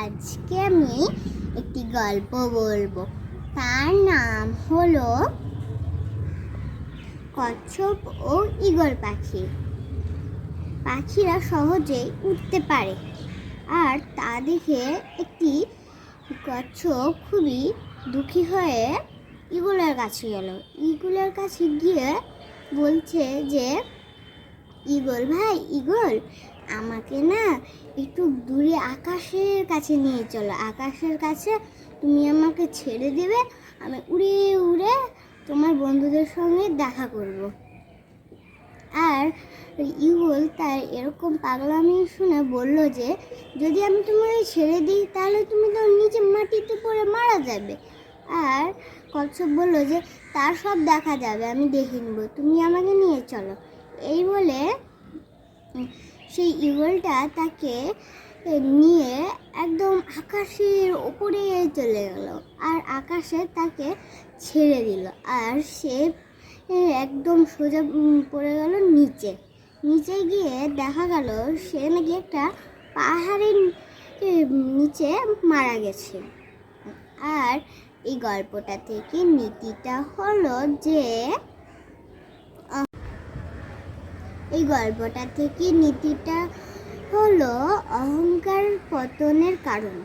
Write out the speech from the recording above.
আজকে আমি একটি গল্প বলবো। তার নাম হলো কচ্ছপ ও ঈগল পাখি। পাখিরা সহজেই উঠতে পারে, আর তা দেখে একটি কচ্ছপ খুবই দুঃখী হয়ে ঈগলের কাছে গেল। ঈগলের কাছে গিয়ে বলছে যে, ঈগল ভাই, ঈগল, আমাকে না একটু দূরে আকাশের কাছে নিয়ে চলো। আকাশের কাছে তুমি আমাকে ছেড়ে দেবে, আমি উড়ে উড়ে তোমার বন্ধুদের সঙ্গে দেখা করব। আর ঈগল তার এরকম পাগলামি শুনে বলল যে, যদি আমি তোমাকে ছেড়ে দিই তাহলে তুমি তো নিচে মাটিতে পড়ে মারা যাবে। আর কচ্ছপ বলল যে, তার সব দেখা যাবে, আমি দেখে নেব, তুমি আমাকে নিয়ে চলো। এই বলে সেই ঈগলটা তাকে নিয়ে একদম আকাশের ওপরে চলে গেল, আর আকাশে তাকে ছেড়ে দিল। আর সে একদম সোজা পড়ে গেল নিচে। নিচে গিয়ে দেখা গেল সে নাকি একটা পাহাড়ের নিচে মারা গেছে। আর এই গল্পটা থেকে নীতিটা হলো যে, অহংকার পতনের কারণ।